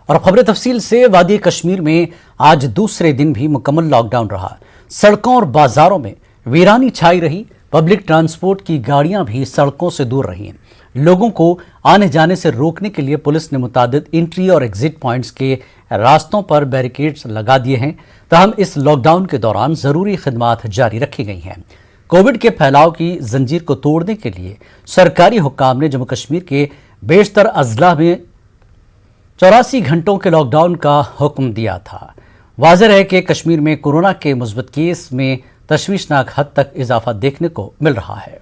और खबरें तफसील से। वादी कश्मीर में आज दूसरे दिन भी मुकम्मल लॉकडाउन रहा। सड़कों और बाजारों में वीरानी छाई रही। पब्लिक ट्रांसपोर्ट की गाड़ियां भी सड़कों से दूर रही। लोगों को आने जाने से रोकने के लिए पुलिस ने मुतादिद एंट्री और एग्जिट पॉइंट्स के रास्तों पर बैरिकेड्स लगा दिए हैं। तहम इस लॉकडाउन के दौरान जरूरी खिदमात जारी रखी गई हैं। कोविड के फैलाव की जंजीर को तोड़ने के लिए सरकारी हुक्काम ने जम्मू कश्मीर के बेशतर अजला में 84 घंटों के लॉकडाउन का हुक्म दिया था। वाज़ेह है कि कश्मीर में कोरोना के मुस्बत केस में तशवीशनाक हद तक इजाफा देखने को मिल रहा है।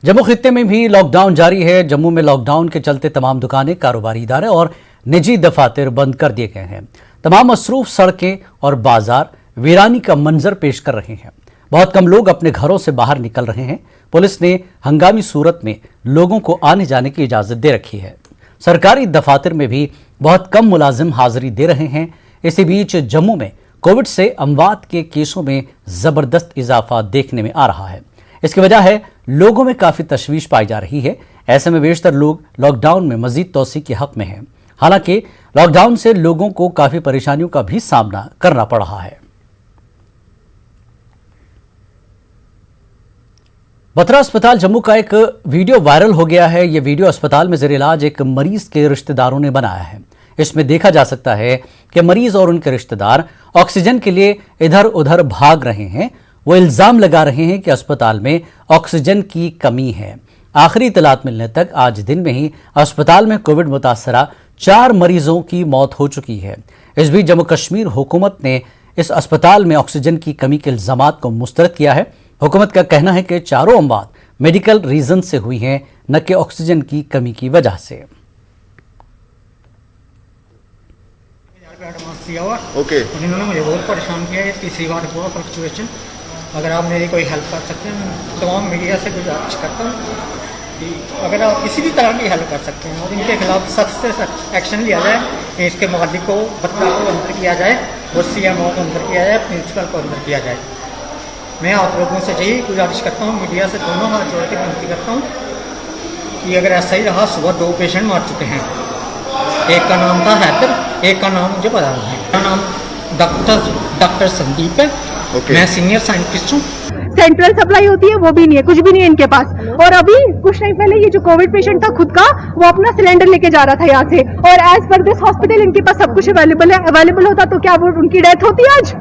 जम्मू खित्ते में भी लॉकडाउन जारी है। जम्मू में लॉकडाउन के चलते तमाम दुकानें, कारोबारी इदारे और निजी दफातर बंद कर दिए गए हैं। तमाम मसरूफ सड़कें और बाजार वीरानी का मंजर पेश कर रहे हैं। बहुत कम लोग अपने घरों से बाहर निकल रहे हैं। पुलिस ने हंगामी सूरत में लोगों को आने जाने की इजाजत दे रखी है। सरकारी दफातर में भी बहुत कम मुलाजिम हाजिरी दे रहे हैं। इसी बीच जम्मू में कोविड से अमवात के केसों में जबरदस्त इजाफा देखने में आ रहा है। इसकी वजह है लोगों में काफी तशवीश पाई जा रही है। ऐसे में बेशतर लोग लॉकडाउन में मजीद तोसी के हक में हैं। हालांकि लॉकडाउन से लोगों को काफी परेशानियों का भी सामना करना पड़ रहा है। बतरा अस्पताल जम्मू का एक वीडियो वायरल हो गया है। यह वीडियो अस्पताल में ज़ेर इलाज एक मरीज के रिश्तेदारों ने बनाया है। इसमें देखा जा सकता है कि मरीज और उनके रिश्तेदार ऑक्सीजन के लिए इधर उधर भाग रहे हैं। वो इल्जाम लगा रहे हैं कि अस्पताल में ऑक्सीजन की कमी है। आखिरी इतलात मिलने तक आज दिन में ही अस्पताल में कोविड मुतासरा 4 मरीजों की मौत हो चुकी है। इस बीच जम्मू कश्मीर हुकूमत ने इस अस्पताल में ऑक्सीजन की कमी के इल्जामात को मुस्तरद किया है। हुकूमत का कहना है कि चारों अमवात मेडिकल रीजन से हुई हैं, न कि ऑक्सीजन की कमी की वजह से। ओके, उन्होंने मुझे बहुत परेशान किया है। तीसरी बार हुआ फ्लक्चुएशन। अगर आप मेरी कोई हेल्प कर सकते हैं, तमाम मीडिया से गुजारिश करता हूँ कि अगर आप किसी भी तरह की हेल्प कर सकते हैं और इनके खिलाफ सख्त से सख्त एक्शन लिया जाए। इसके मालिक को, बत्ता को अंदर किया जाए और CMO को अंदर किया जाए, प्रिंसिपल को अंदर किया जाए। मैं आप लोगों से यही गुजारिश करता हूँ, मीडिया से दोनों हाथ जोड़ के विनती करता हूँ कि अगर ऐसा ही रहा, सुबह 2 पेशेंट मार चुके हैं। एक का नाम था हैदर, एक का नाम मुझे पता नहीं है। मेरा नाम डॉक्टर संदीप है। मैं सीनियर साइंटिस्ट हूँ। सेंट्रल सप्लाई होती है वो भी नहीं है, कुछ भी नहीं है इनके पास। और अभी कुछ टाइम पहले ये जो कोविड पेशेंट था खुद का, वो अपना सिलेंडर लेके जा रहा था यहाँ से। और एज पर दिस हॉस्पिटल इनके पास सब कुछ अवेलेबल है। अवेलेबल होता तो क्या वो उनकी डेथ होती आज?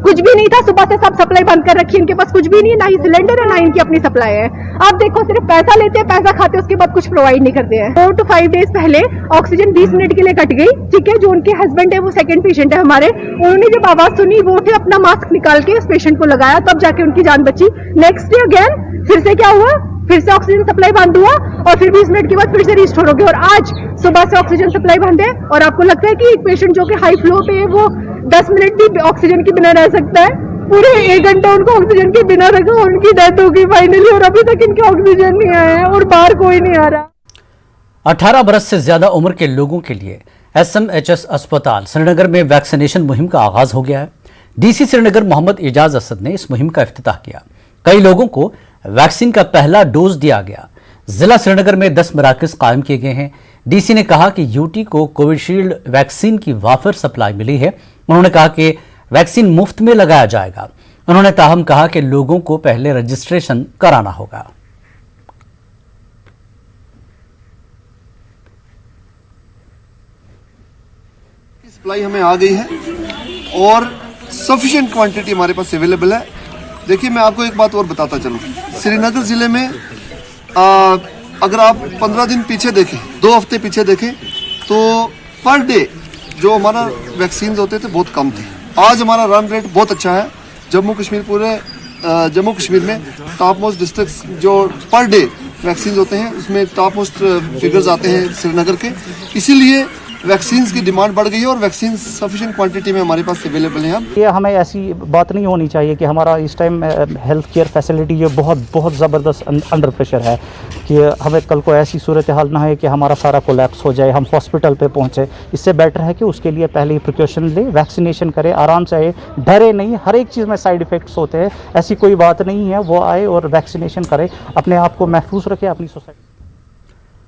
कुछ भी नहीं था। सुबह से सब सप्लाई बंद कर रखी है। इनके पास कुछ भी नहीं है, ना ही सिलेंडर है, ना इनकी अपनी सप्लाई है। आप देखो, सिर्फ पैसा लेते हैं, पैसा खाते हैं, उसके बाद कुछ प्रोवाइड नहीं करते हैं। 4 to 5 डेज पहले ऑक्सीजन 20 मिनट के लिए कट गई। ठीक है, जो उनके हस्बैंड है वो सेकंड पेशेंट है हमारे। उन्होंने जब आवाज सुनी, वो उठे, अपना मास्क निकाल के इस पेशेंट को लगाया, तब जाके उनकी जान बची। नेक्स्ट डे अगेन फिर से क्या हुआ, फिर से ऑक्सीजन सप्लाई बंद हुआ और फिर 20 मिनट के बाद फिर से रिस्टोर हो गया। और आज सुबह से ऑक्सीजन सप्लाई बंद है। और आपको लगता है कि एक पेशेंट जो कि हाई फ्लो पे है वो 10 मिनट भी ऑक्सीजन के बिना रह सकता है? पूरे 1 घंटा उनको ऑक्सीजन के बिना रखा, उनकी डेथ हो गई फाइनली। और अभी तक इनके ऑक्सीजन नहीं आया है और बाहर कोई नहीं आ रहा। 18 बरस से ज्यादा उम्र के लोगों के लिए SMHS अस्पताल श्रीनगर में वैक्सीनेशन मुहिम का आगाज हो गया है। DC श्रीनगर मोहम्मद एजाज असद ने इस मुहिम का इफ्तिताह किया। कई लोगों को वैक्सीन का पहला डोज दिया गया। जिला श्रीनगर में 10 मराकज कायम किए गए हैं। DC ने कहा कि UT को कोविशील्ड वैक्सीन की वाफिर सप्लाई मिली है। उन्होंने कहा कि वैक्सीन मुफ्त में लगाया जाएगा। उन्होंने ताहम कहा कि लोगों को पहले रजिस्ट्रेशन कराना होगा। सप्लाई हमें आ गई है और सफिशिएंट क्वांटिटी हमारे पास अवेलेबल है। देखिए, मैं आपको एक बात और बताता चलूँ। श्रीनगर ज़िले में अगर आप 15 दिन पीछे देखें, 2 हफ्ते पीछे देखें, तो पर डे जो हमारा वैक्सीन होते थे बहुत कम थे। आज हमारा रन रेट बहुत अच्छा है। जम्मू कश्मीर, पूरे जम्मू कश्मीर में टॉप मोस्ट डिस्ट्रिक्ट्स जो पर डे वैक्सीन होते हैं उसमें टॉप मोस्ट फिगर्स आते हैं श्रीनगर के। इसीलिए वैक्सीन की डिमांड बढ़ गई है और वैक्सीन सफिशिएंट क्वांटिटी में हमारे पास अवेलेबल है। ये हमें ऐसी बात नहीं होनी चाहिए कि हमारा इस टाइम हेल्थ केयर फैसिलिटी ये बहुत ज़बरदस्त अंडर प्रेशर है कि हमें कल को ऐसी सूरत हाल ना है कि हमारा सारा कोलैप्स हो जाए, हम हॉस्पिटल पे पहुंचे। इससे बेटर है कि उसके लिए पहले ही प्रिकॉशन ले, वैक्सीनेशन करें, आराम से आए, डरे नहीं। हर एक चीज़ में साइड इफ़ेक्ट्स होते हैं, ऐसी कोई बात नहीं है। वो आए और वैक्सीनेशन करें, अपने आप को महफूज रखें, अपनी सोसाइटी।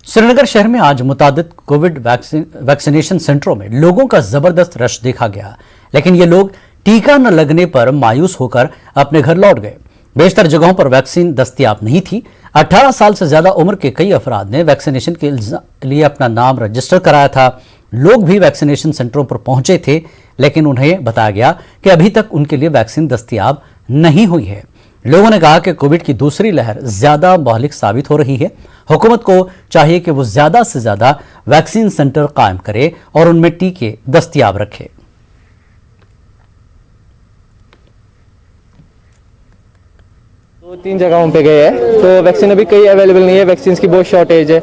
श्रीनगर शहर में आज मुतादिद कोविड वैक्सीनेशन सेंटरों में लोगों का जबरदस्त रश देखा गया, लेकिन ये लोग टीका न लगने पर मायूस होकर अपने घर लौट गए। बेशतर जगहों पर वैक्सीन दस्तयाब नहीं थी। 18 साल से ज्यादा उम्र के कई अफराद ने वैक्सीनेशन के लिए अपना नाम रजिस्टर कराया था। लोग भी वैक्सीनेशन सेंटरों पर पहुंचे थे, लेकिन उन्हें बताया गया कि अभी तक उनके लिए वैक्सीन दस्तयाब नहीं हुई है। लोगों ने कहा कि कोविड की दूसरी लहर ज्यादा मुहलिक साबित हो रही है। हुकूमत को चाहिए कि वो ज्यादा से ज्यादा वैक्सीन सेंटर कायम करे और उनमें टीके दस्तयाब रखे। दो तीन जगहों पे गए हैं तो वैक्सीन अभी कहीं अवेलेबल नहीं है। वैक्सीन की बहुत शॉर्टेज है,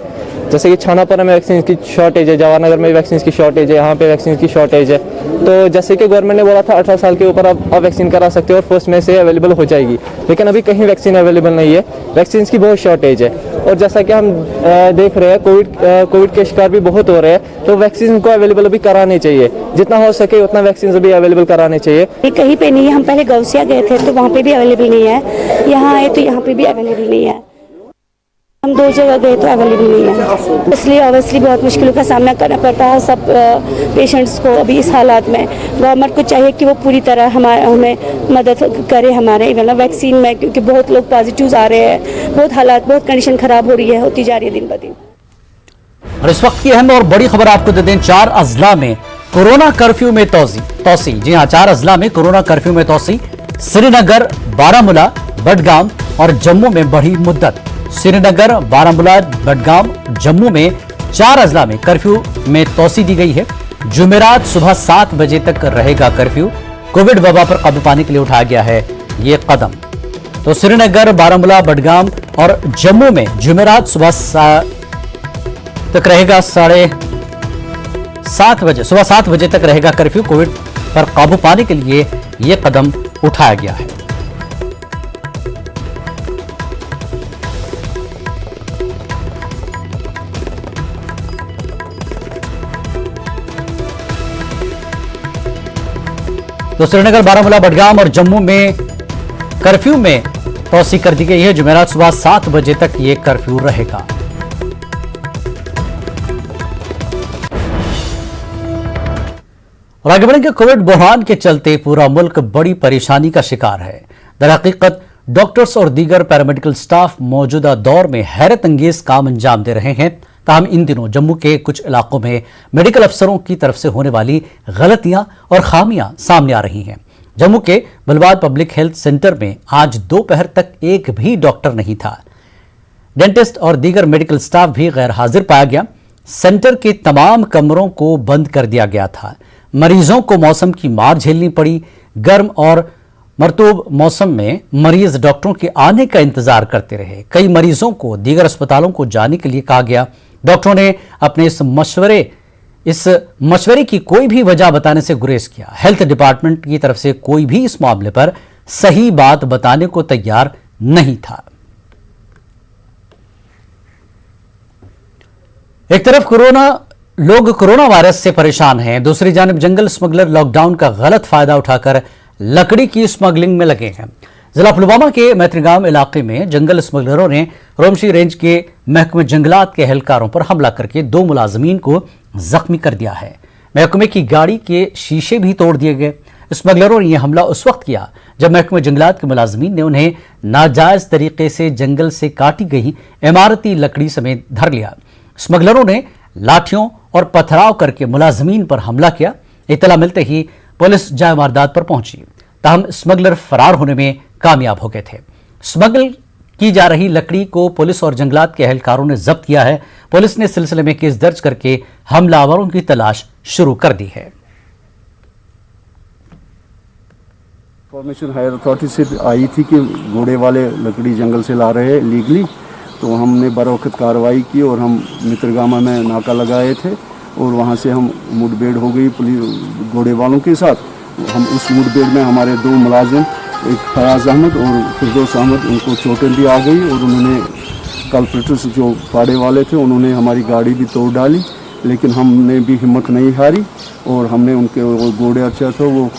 जैसे कि छानापुरा में वैक्सीन की शॉर्टेज है, जवाहरनगर में वैक्सीन की शॉर्टेज है, यहाँ पे वैक्सीन की शॉर्टेज है। तो जैसे कि गवर्नमेंट ने बोला था 18 साल के ऊपर आप वैक्सीन करा सकते हो और फर्स्ट में से अवेलेबल हो जाएगी, लेकिन अभी कहीं वैक्सीन अवेलेबल नहीं है। वैक्सीन की बहुत शॉर्टेज है और जैसा कि हम देख रहे हैं कोविड के शिकार भी बहुत हो रहे हैं, तो वैक्सीन को अवेलेबल अभी कराने चाहिए, जितना हो सके उतना वैक्सीन अभी अवेलेबल कराने चाहिए। ये कहीं पे नहीं है। हम पहले गौसिया गए थे तो वहाँ पे भी अवेलेबल नहीं है, यहाँ आए तो यहाँ पे भी अवेलेबल नहीं है। हम 2 जगह गए तो अवेलेबल नहीं है, इसलिए ऑब्वियसली बहुत मुश्किलों का सामना करना पड़ता है सब पेशेंट्स को। अभी इस हालात में गवर्नमेंट को चाहिए कि वो पूरी तरह हमें मदद करे हमारे वैक्सीन में, क्योंकि बहुत लोग पॉजिटिव आ रहे हैं, बहुत हालात, बहुत कंडीशन खराब हो रही है, होती जा रही है दिन ब दिन। और इस वक्त की अहम और बड़ी खबर आपको दे दें, 4 अजला में कोरोना कर्फ्यू में तोसी। जी हां, 4 अजला में कोरोना कर्फ्यू में तोसी। श्रीनगर, बारामूला, बडगाम और जम्मू में बढ़ी मुद्दत। श्रीनगर, बारामूला, बडगाम, जम्मू में 4 अजला में कर्फ्यू में तोसी दी गई है। जुमेरात सुबह 7 बजे तक रहेगा कर्फ्यू। कोविड वबा पर काबू पाने के लिए उठाया गया है ये कदम। तो श्रीनगर, बारामूला, बडगाम और जम्मू में जुमेरात सुबह तक रहेगा सुबह 7 बजे तक रहेगा कर्फ्यू। कोविड पर काबू पाने के लिए यह कदम उठाया गया है। तो श्रीनगर, बारामूला, बडगाम और जम्मू में कर्फ्यू में तोसी कर दी गई है। जुमेरात सुबह 7 बजे तक ये कर्फ्यू रहेगा। और आगे बढ़ेंगे, कोविड बुरहान के चलते पूरा मुल्क बड़ी परेशानी का शिकार है। दरहकीकत डॉक्टर्स और दीगर पैरामेडिकल स्टाफ मौजूदा दौर में हैरत अंगेज काम अंजाम दे रहे हैं। ताहम इन दिनों जम्मू के कुछ इलाकों में मेडिकल अफसरों की तरफ से होने वाली गलतियां और खामियां सामने आ रही हैं। जम्मू के बलवाद पब्लिक हेल्थ सेंटर में आज दोपहर तक एक भी डॉक्टर नहीं था। डेंटिस्ट और दीगर मेडिकल स्टाफ भी गैर हाजिर पाया गया। सेंटर के तमाम कमरों को बंद कर दिया गया था। मरीजों को मौसम की मार झेलनी पड़ी। गर्म और मरतूब मौसम में मरीज डॉक्टरों के आने का इंतजार करते रहे। कई मरीजों को दीगर अस्पतालों को जाने के लिए कहा गया। डॉक्टरों ने अपने इस मशवरे की कोई भी वजह बताने से गुरेज किया। हेल्थ डिपार्टमेंट की तरफ से कोई भी इस मामले पर सही बात बताने को तैयार नहीं था। एक तरफ लोग कोरोना वायरस से परेशान हैं, दूसरी जानिब जंगल स्मगलर लॉकडाउन का गलत फायदा उठाकर लकड़ी की स्मगलिंग में लगे हैं। जिला पुलवामा के मैत्रीगांव इलाके में जंगल स्मगलरों ने रोमशी रेंज के महकमे जंगलात के एहलकारों पर हमला करके 2 मुलाजमीन को जख्मी कर दिया है। महकमे की गाड़ी के शीशे भी तोड़ दिए गए। स्मगलरों ने यह हमला उस वक्त किया जब महकमे जंगलात के मुलाजमीन ने उन्हें नाजायज तरीके से जंगल से काटी गई इमारती लकड़ी समेत धर लिया। स्मगलरों ने लाठियों और पथराव करके मुलाजमीन पर हमला किया। इतला मिलते ही पुलिस जाए वारदात पर पहुंची, ताहम स्मगलर फरार होने में कामयाब हो गए थे। स्मगल की जा रही लकड़ी को पुलिस और जंगलात के एहलकारों ने जब्त किया है। पुलिस ने इस सिलसिले में केस दर्ज करके हमलावरों की तलाश शुरू कर दी है। इंफॉर्मेशन हायर अथॉरिटी से आई थी कि घोड़े वाले लकड़ी जंगल से ला रहे हैं लीगली, तो हमने बरवक्त कार्रवाई की और हम मित्रगामा में नाका लगाए थे और वहाँ से हम मुठभेड़ हो गई पुलिस घोड़े वालों के साथ। हम उस मुठभेड़ में हमारे 2 मुलाजिम, एक फयाज अहमद और फिरदौस अहमद, उनको चोटें भी आ गई और उन्होंने कल्प्रिटर्स जो फाड़े वाले थे उन्होंने हमारी गाड़ी भी तोड़ डाली, लेकिन हमने भी हिम्मत नहीं हारी और हमने उनके वो घोड़े अच्छा था वो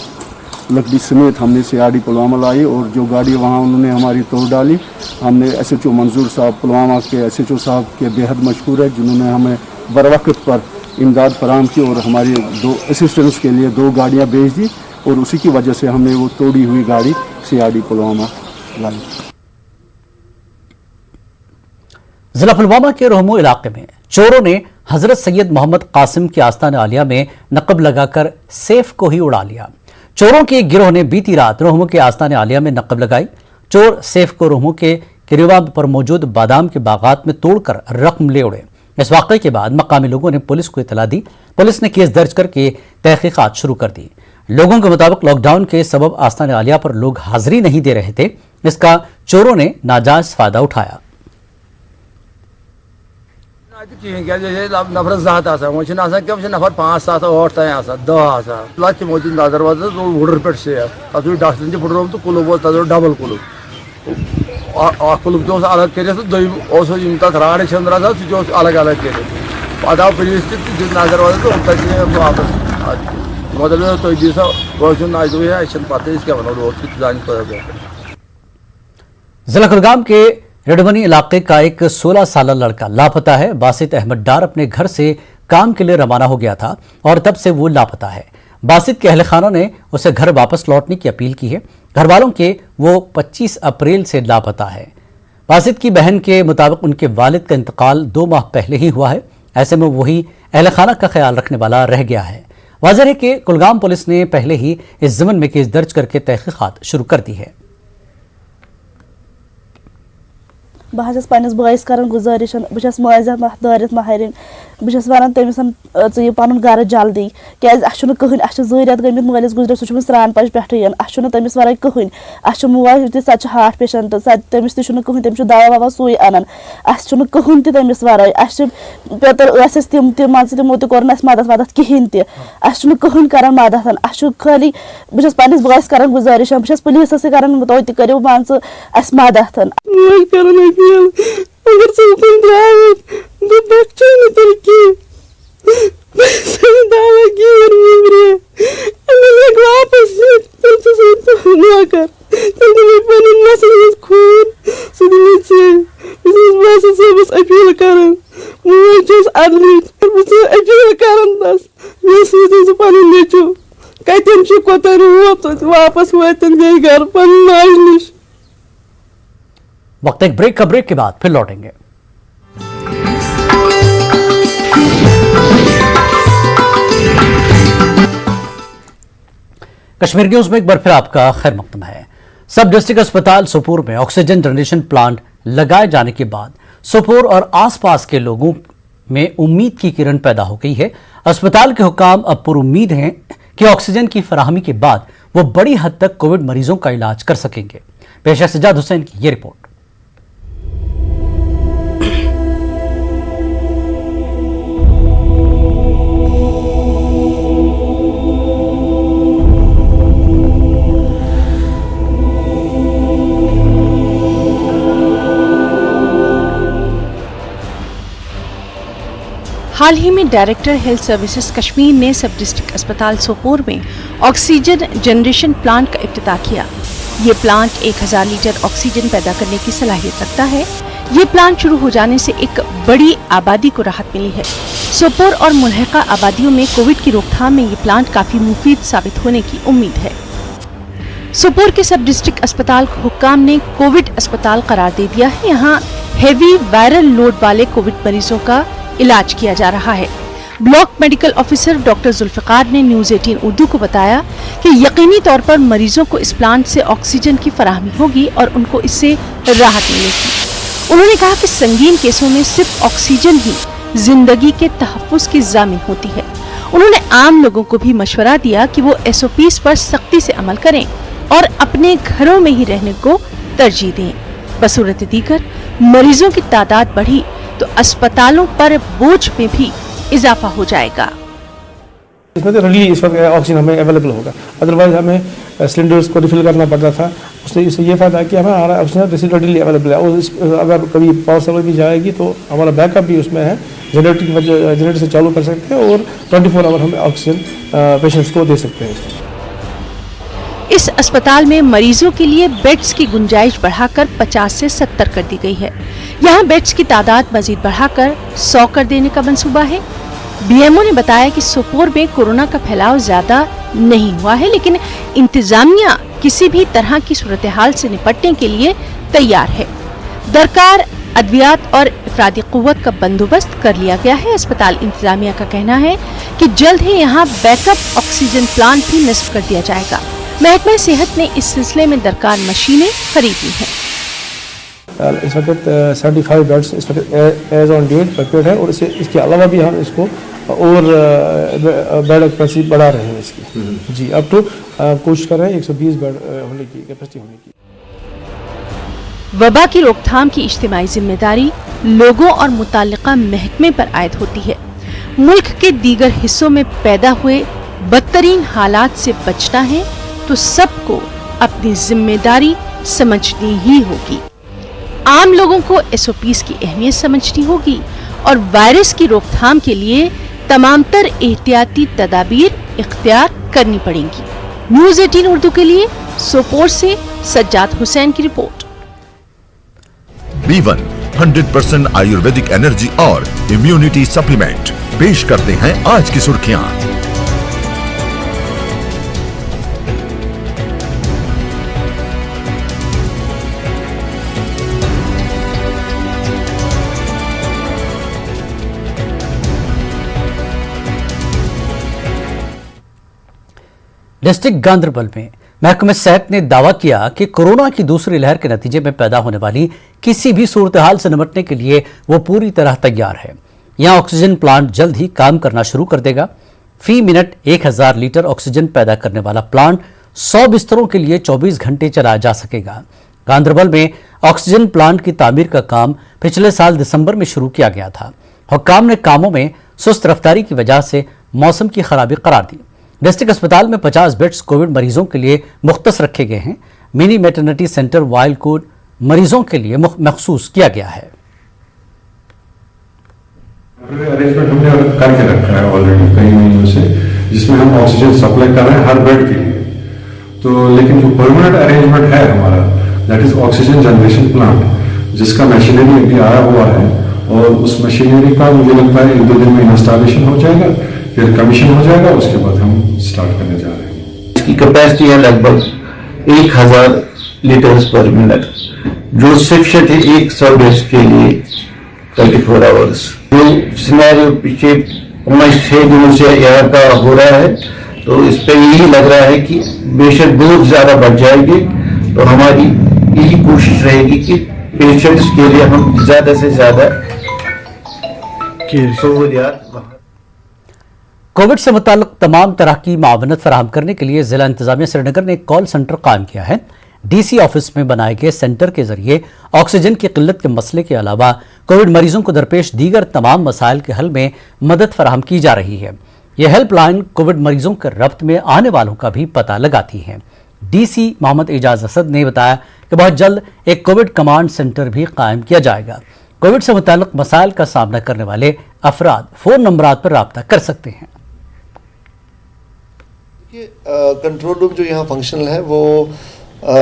लकड़ी समेत हमने सीआरडी पुलवामा लाई और जो गाड़ी वहाँ उन्होंने हमारी तोड़ डाली। हमने SHO मंजूर साहब पुलवामा के SHO साहब के बेहद मशहूर है, जिन्होंने हमें बर वक्त पर इमदाद फराम की और हमारी 2 असिस्टेंट्स के लिए 2 गाड़ियाँ भेज दी और उसी की वजह से हमने वो तोड़ी हुई गाड़ी सीआरडी पुलवामा लाई। जिला पुलवामा के रोहमू इलाके में चोरों ने हजरत सैयद मोहम्मद कासिम के आस्तान आलिया में नकब लगाकर सेफ को ही उड़ा लिया। चोरों के एक गिरोह ने बीती रात रोहमू के आस्तान आलिया में नकब लगाई। चोर सेफ को रोहमू के किरीवा पर मौजूद बादाम के बागात में तोड़कर रकम ले उड़े। इस वाकये के बाद मकामी लोगों ने पुलिस को इतला दी। पुलिस ने केस दर्ज करके तहकीकात शुरू कर दी। लोगों के मुताबिक लॉकडाउन के सबब आस्तान आलिया पर लोग हाजिरी नहीं दे रहे थे, इसका चोरों ने नाजायज फायदा उठाया। नफर जत वो नफर 5 7 8 तक 10 लच मोदी दरवाजा वुडर पे सेफ तथ डस्टबिन तक फुटरोम तो कुलुब तथ डबल कुलुब कुलुब तो अलग कर तथ राड़ चंद्रा सह अलग अलग कर पद आव पुलिस नजर तो वापस मतलब तुम दी सा पता क्या वो रोज जान। जिला कुलगाम के रेडबनी इलाके का एक 16 साल लड़का लापता है। बासित अहमद डार अपने घर से काम के लिए रवाना हो गया था और तब से वो लापता है। बासित के अहल खाना ने उसे घर वापस लौटने की अपील की है। घर वालों के वो 25 अप्रैल से लापता है। बासित की बहन के मुताबिक उनके वालिद का इंतकाल 2 माह पहले ही हुआ है। ऐसे में वही अहल खाना का ख्याल रखने वाला रह गया है। वाज़ेह है कि कुलगाम पुलिस ने पहले ही इस ज़मन में केस दर्ज करके तहकीकात शुरू कर दी है। बस पन्निस बॉयस कर गुजारिश बस मुआवजा दारित महरिन बस वन तमिस यह पन गर जल्दी क्या कहन 2 रेत गमित मालिस गुजर सह स्रान पज पे तमिस वर कहन मुआव सो हार्ट पेशेंट तमिस कहन तमिस दवा ववा सुई अनान कहन तमिस वर पे तमो तोर मदद वदद कहें कहन कर मदद खाली बस पन्निस बॉयस कर गुजारिश बस पुलिस कर तो करो मान मदद अगर सुन बच्चों ने तरक्की दावा की अगर वापस खून बस अपील कर अपील कर पन नेचू कतन कोत रोत वापस वतन गई घर पन नाज नश। वक्त एक ब्रेक का ब्रेक के बाद फिर लौटेंगे। कश्मीर न्यूज में एक बार फिर आपका खैर मकदम है। सब डिस्ट्रिक्ट अस्पताल सोपोर में ऑक्सीजन जनरेशन प्लांट लगाए जाने के बाद सोपोर और आसपास के लोगों में उम्मीद की किरण पैदा हो गई है। अस्पताल के हुकाम अब पुरुम्मीद हैं कि ऑक्सीजन की फराहमी के बाद वो बड़ी हद तक कोविड मरीजों का इलाज कर सकेंगे। पेश है सज्जाद हुसैन की ये रिपोर्ट। हाल ही में डायरेक्टर हेल्थ सर्विसेज कश्मीर ने सब डिस्ट्रिक्ट अस्पताल सोपोर में ऑक्सीजन जनरेशन प्लांट का इफ्तिताह किया। ये प्लांट 1000 लीटर ऑक्सीजन पैदा करने की सलाहियत रखता है। ये प्लांट शुरू हो जाने से एक बड़ी आबादी को राहत मिली है। सोपोर और मुल्हिका आबादियों में कोविड की रोकथाम में ये प्लांट काफी मुफीद साबित होने की उम्मीद है। सोपोर के सब डिस्ट्रिक्ट अस्पताल हुक्काम ने कोविड अस्पताल करार दे दिया है। यहाँ हेवी वायरल लोड वाले कोविड मरीजों का इलाज किया जा रहा है। Block medical officer doctor Zulfikar ने न्यूज़ 18 उर्दू को बताया कि यकीनी तौर पर मरीजों को इस प्लांट से ऑक्सीजन की फराहमी होगी और उनको इससे राहत मिलेगी। उन्होंने कहा कि संगीन केसों में सिर्फ ऑक्सीजन ही जिंदगी के तहफ्फुज़ की ज़ामिन होती है। उन्होंने आम लोगों को भी मशवरा दिया कि वो SOPs पर सख्ती से अमल करें और अपने घरों में ही रहने को तरजीह दें। बसूरत दीगर मरीजों की तादाद बढ़ी तो अस्पतालों पर बोझ में भी इजाफा हो जाएगा। इसमें तो रेडीली इस वक्त ऑक्सीजन हमें अवेलेबल होगा, अदरवाइज हमें सिलेंडर्स को रिफिल करना पड़ता था। उससे ये फायदा है कि हमें हमारा ऑक्सीजन रेडीली अवेलेबल है और अगर कभी पावर सप्लाई भी जाएगी तो हमारा बैकअप भी उसमें है। जनरेटर से चालू कर सकते हैं और 24 आवर हम ऑक्सीजन पेशेंट्स को दे सकते हैं। इस अस्पताल में मरीजों के लिए बेड्स की गुंजाइश बढ़ाकर 50 से 70 कर दी गई है। यहाँ बेड्स की तादाद मजीद बढ़ाकर 100 कर देने का मंसूबा है। बीएमओ ने बताया कि सोपोर में कोरोना का फैलाव ज्यादा नहीं हुआ है, लेकिन इंतजामिया किसी भी तरह की सूरत हाल से निपटने के लिए तैयार है। दरकार अद्वियात और अफरादी कुव्वत का बंदोबस्त कर लिया गया है। अस्पताल इंतजामिया का कहना है कि जल्द ही यहाँ बैकअप ऑक्सीजन प्लांट भी नस्ब कर दिया जाएगा। महकमा सेहत ने इस सिलसिले में दरकार मशीनें खरीदी हैं। इस वक्त 75 बेड्स इस वक्त एज ऑन डेट प्रिपेयर्ड है और इसके अलावा भी हम इसको और बेड कैपेसिटी बढ़ा रहे हैं इसकी। जी अब तो कोशिश कर रहे हैं 120 बेड होने की कैपेसिटी होने की। वबा की रोकथाम की इज्तिमाई जिम्मेदारी लोगों और मुताल्लिका महकमे पर आयद होती है। मुल्क के दीगर हिस्सों में पैदा हुए बदतरीन हालात से बचना है तो सबको अपनी जिम्मेदारी समझनी ही होगी। आम लोगों को SOPs की अहमियत समझनी होगी और वायरस की रोकथाम के लिए तमाम तर एहतियाती तदाबीर इख्तियार करनी पड़ेंगी। न्यूज़ 18 उर्दू के लिए सोपोर से सज्जाद हुसैन की रिपोर्ट। B1 100% आयुर्वेदिक एनर्जी और इम्यूनिटी सप्लीमेंट पेश करते हैं आज की सुर्खियां। डिस्ट्रिक्ट गांधरबल में महकमे सेहत ने दावा किया कि कोरोना की दूसरी लहर के नतीजे में पैदा होने वाली किसी भी सूरत हाल से निपटने के लिए वो पूरी तरह तैयार है। यहाँ ऑक्सीजन प्लांट जल्द ही काम करना शुरू कर देगा। फी मिनट 1000 लीटर ऑक्सीजन पैदा करने वाला प्लांट 100 बिस्तरों के लिए 24 घंटे चलाया जा सकेगा। गांधरबल में ऑक्सीजन प्लांट की तामीर का काम पिछले साल दिसंबर में शुरू किया गया था। हुक्काम ने कामों में सुस्त रफ्तारी की वजह से मौसम की खराबी करार दी। डिस्ट्रिक्ट अस्पताल में 50 बेड्स कोविड मरीजों के लिए मुख्तस रखे गए हैं। Mini maternity centre wild code मरीजों के लिए मखसूस किया गया है। अरेंजमेंट हमने करके रखा है ऑलरेडी कई महीनों से, जिसमें हम ऑक्सीजन सप्लाई कर रहे हैं हर बेड के लिए। तो लेकिन जो परमानेंट अरेंजमेंट है हमारा, that is oxygen generation plant, जिसका मशीनरी अभी आया हुआ है और उस मशीनरी का मुझे लगता है 1-2 दिन में इंस्टॉलेशन हो जाएगा, फिर कमीशन हो जाएगा, उसके बाद हम स्टार्ट करने जा रहे हैं। इसकी कैपेसिटी है लगभग 1000 लीटर्स पर मिनट, जो सफिशिएंट है 100 बेड्स के लिए 24 आवर्स। जो सिनेरियो पिछले 5-6 दिनों से यहाँ का हो रहा है, तो इस पे यही लग रहा है कि बेशक बहुत ज्यादा बढ़ जाएगी, तो हमारी यही कोशिश रहेगी कि पेशेंट्स के लिए हम ज्यादा से ज्यादा सहूलियात। कोविड से मुताल्लिक तमाम तरह की मावनत फराहम करने के लिए जिला इंतजामिया श्रीनगर ने एक कॉल सेंटर कायम किया है। DC ऑफिस में बनाए गए सेंटर के जरिए ऑक्सीजन की किल्लत के मसले के अलावा कोविड मरीजों को दरपेश दीगर तमाम मसाइल के हल में मदद फराहम की जा रही है। यह हेल्पलाइन कोविड मरीजों के रब्त में आने वालों का भी पता लगाती है। DC मोहम्मद एजाज असद ने बताया कि बहुत जल्द एक कोविड कमांड सेंटर भी कायम किया जाएगा। कोविड से मुताल्लिक मसाइल का सामना करने वाले अफराद फोन नंबरात पर राब्ता कर सकते हैं। कंट्रोल रूम जो यहाँ फंक्शनल है वो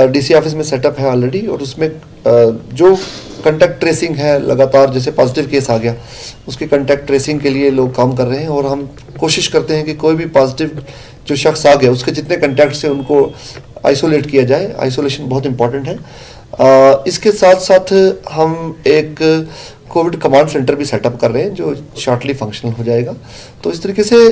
DC ऑफिस में सेटअप है ऑलरेडी, और उसमें जो कंटैक्ट ट्रेसिंग है लगातार, जैसे पॉजिटिव केस आ गया उसके कंटैक्ट ट्रेसिंग के लिए लोग काम कर रहे हैं, और हम कोशिश करते हैं कि कोई भी पॉजिटिव जो शख्स आ गया उसके जितने कंटैक्ट्स हैं उनको आइसोलेट किया जाए। आइसोलेशन बहुत इंपॉर्टेंट है। इसके साथ साथ हम एक कोविड कमांड सेंटर भी सेटअप कर रहे हैं जो शॉर्टली फंक्शनल हो जाएगा। तो इस तरीके से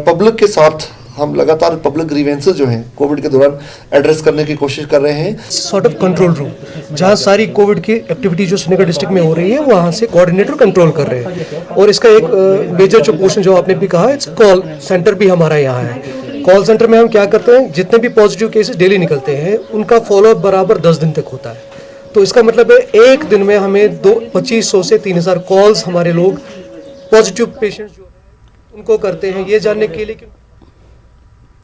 पब्लिक के साथ हम लगातार पब्लिक ग्रीवेंसेस जो हैं कोविड के दौरान एड्रेस करने की कोशिश कर रहे हैं। सॉर्ट ऑफ कंट्रोल रूम जहां सारी कोविड की एक्टिविटी जो श्रीनगर डिस्ट्रिक्ट में हो रही है वहां से कोऑर्डिनेटर कंट्रोल कर रहे हैं, और इसका एक मेजर जो पोर्शन जो आपने भी कहा, इट्स कॉल सेंटर भी हमारा यहाँ है। कॉल सेंटर में हम क्या करते हैं, जितने भी पॉजिटिव केसेस डेली निकलते हैं उनका फॉलोअप बराबर 10 दिन तक होता है। तो इसका मतलब है एक दिन में हमें 2500 से 3000 कॉल्स हमारे लोग पॉजिटिव पेशेंट्स जो उनको करते हैं, ये जानने के लिए कि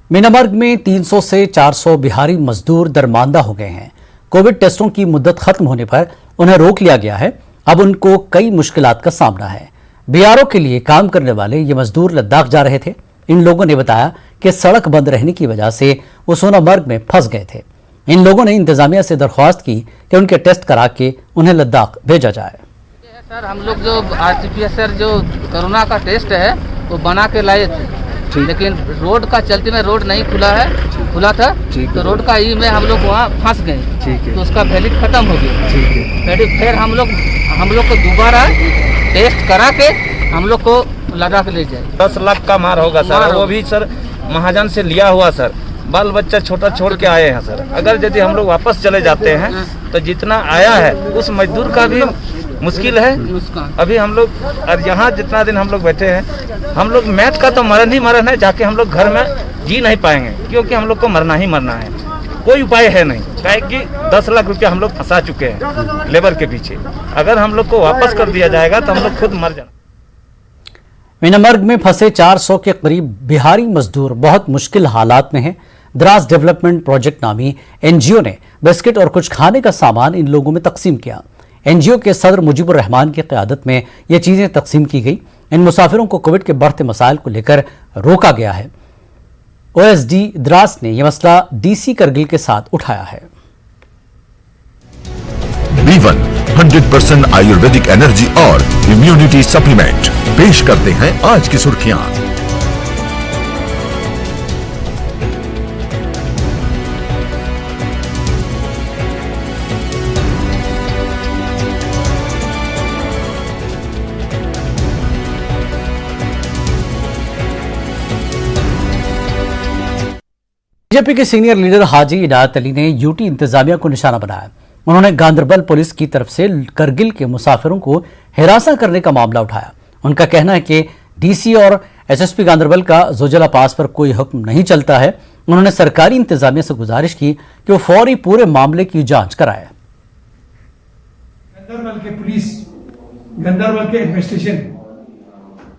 मीनामर्ग में 300 से 400 बिहारी मजदूर दरमांदा हो गए हैं। कोविड टेस्टों की मुद्दत खत्म होने पर उन्हें रोक लिया गया है। अब उनको कई मुश्किलात का सामना है। BRO के लिए काम करने वाले ये मजदूर लद्दाख जा रहे थे। इन लोगों ने बताया कि सड़क बंद रहने की वजह से वो सोनामर्ग में फंस गए थे। इन लोगों ने इंतजामिया से दरख्वास्त की कि उनके टेस्ट करा के उन्हें लद्दाख भेजा जाए। सर हम लोग जो आरटीपीसीआर जो कोरोना का टेस्ट है वो बना के लाए थे, लेकिन रोड का चलते में रोड नहीं खुला था तो रोड का ई में हम लोग वहाँ फंस गए, तो उसका वैलिड खत्म हो गया। फिर हम लोग को दोबारा टेस्ट करा के हम लोग को लद्दाख ले जाए। 10 लाख का मार होगा सर, वो भी सर महाजन से लिया हुआ सर, बाल बच्चा छोटा छोड़ के आए हैं सर। अगर यदि हम लोग वापस चले जाते हैं तो जितना आया है उस मजदूर का भी मुश्किल है। अभी हम लोग और यहाँ जितना दिन हम लोग बैठे हैं, हम लोग मैथ का तो मरण ही मरण है, जाके हम लोग घर में जी नहीं पाएंगे, क्योंकि हम लोग को मरना ही मरना है, कोई उपाय है नहीं। क्या कि 10 लाख रुपया हम लोग फंसा चुके हैं लेबर के पीछे, अगर हम लोग को वापस कर दिया जाएगा तो हम लोग खुद मर जाएंगे। सोनामर्ग में फंसे 400 के करीब बिहारी मजदूर बहुत मुश्किल हालात में हैं। द्रास डेवलपमेंट प्रोजेक्ट नामी एनजीओ ने बिस्किट और कुछ खाने का सामान इन लोगों में तकसीम किया। एनजीओ के सदर मुजीबुर रहमान की क़यादत में ये चीज़ें तकसीम की गई। इन मुसाफिरों को कोविड के बढ़ते मसाइल को लेकर रोका गया है। ओएसडी द्रास ने यह मसला डीसी करगिल के साथ उठाया है। B1 100% आयुर्वेदिक एनर्जी और इम्यूनिटी सप्लीमेंट पेश करते हैं आज की सुर्खियां। बीजेपी के सीनियर लीडर हाजी इनायत अली ने यूटी इंतजामिया को निशाना बनाया। उन्होंने गांदरबल पुलिस की तरफ से करगिल के मुसाफिरों को हिरासत करने का मामला उठाया। उनका कहना है कि डीसी और एसएसपी गांदरबल का जोजिला पास पर कोई हुक्म नहीं चलता है। उन्होंने सरकारी इंतजामिया से गुजारिश की कि वो फौरी पूरे मामले की जांच कराए। गांदरबल के पुलिस, गांदरबल के एडमिनिस्ट्रेशन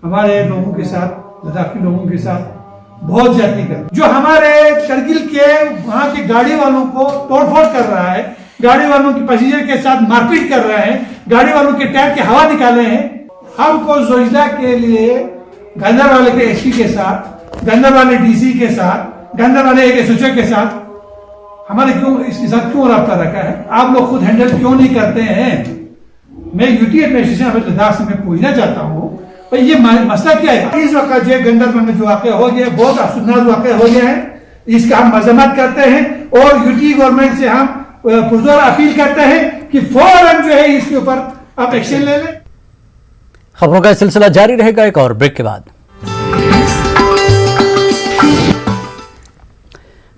हमारे लोगों के साथ, लद्दाखी लोगों के साथ बहुत ज्यादा कर, जो हमारे करगिल के वहां के गाड़ी वालों को तोड़फोड़ कर रहा है, गाड़ी वालों की पैसेंजर के साथ मारपीट कर रहे हैं, गाड़ी वालों के टायर की हवा निकाले हैं। हमको जोजिला के लिए गांदरबल के एसपी के साथ, गांदरबल डीसी के साथ, गांदरबल एक एसओ के साथ हमारे क्यों इसके साथ क्यों रब्ता रखा है? आप लोग खुद हैंडल क्यों नहीं करते हैं? मैं यूटी एडमिनिस्ट्रेशन लद्दाख से मैं पूछना चाहता हूँ भाई ये मसला क्या है? इस वक्त जो गांदरबल में जो वाक़या हो गया, बहुत अफसोसनाक वाक़या हो गया है, इसका हम मजम्मत करते हैं और यूटी गवर्नमेंट से हम पुरजोर अपील करते हैं कि फौरन जो है इसके ऊपर आप एक्शन ले लें। खबरों का सिलसिला जारी रहेगा एक और ब्रेक के बाद।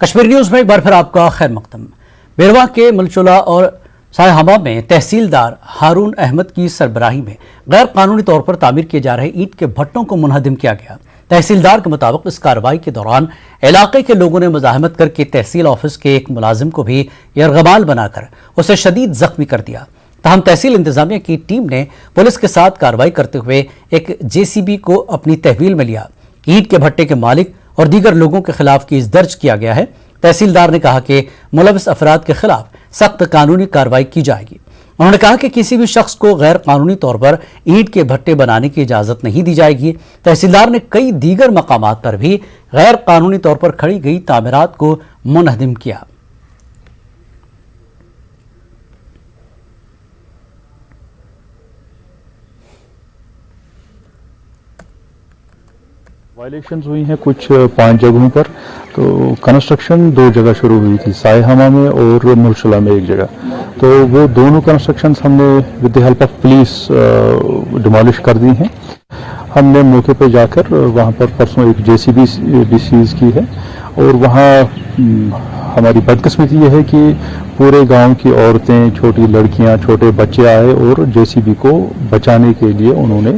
कश्मीर न्यूज में एक बार फिर आपका खैर मकदम। बेरवा के मुलचुला और सायहमा में तहसीलदार हारून अहमद की सरबराही में गैर कानूनी तौर पर तामीर किए जा रहे ईंट के भट्टों को मुनहदिम किया गया। तहसीलदार के मुताबिक इस कार्रवाई के दौरान इलाके के लोगों ने मुजाहमत करके तहसील ऑफिस के एक मुलाजिम को भी यरगमाल बनाकर उसे शदीद जख्मी कर दिया। ताहम तहसील इंतजामिया की टीम ने पुलिस के साथ कार्रवाई करते हुए एक जेसीबी को अपनी तहवील में लिया। ईंट के भट्टे के मालिक और दीगर लोगों के खिलाफ केस दर्ज किया गया है। तहसीलदार ने कहा कि मुलविस अफराद के खिलाफ सख्त कानूनी कार्रवाई की जाएगी। उन्होंने कहा कि किसी भी शख्स को गैर कानूनी तौर पर ईंट के भट्टे बनाने की इजाजत नहीं दी जाएगी। तहसीलदार ने कई दीगर मकामात पर भी गैर कानूनी तौर पर खड़ी गई तामीरात को मुनहदिम किया। वायलेशंस हुई हैं कुछ 5 जगहों पर। तो कंस्ट्रक्शन 2 जगह शुरू हुई थी, सायहमा में और मुलचुला में एक जगह। तो वो दोनों कंस्ट्रक्शंस हमने with the help of police demolish कर दी हैं। हमने मौके पर जाकर वहाँ पर परसों एक जेसीबी सीज की है और वहाँ हमारी बदकिस्मती ये है कि पूरे गांव की औरतें, छोटी लड़कियां, छोटे बच्चे आए और जेसीबी को बचाने के लिए उन्होंने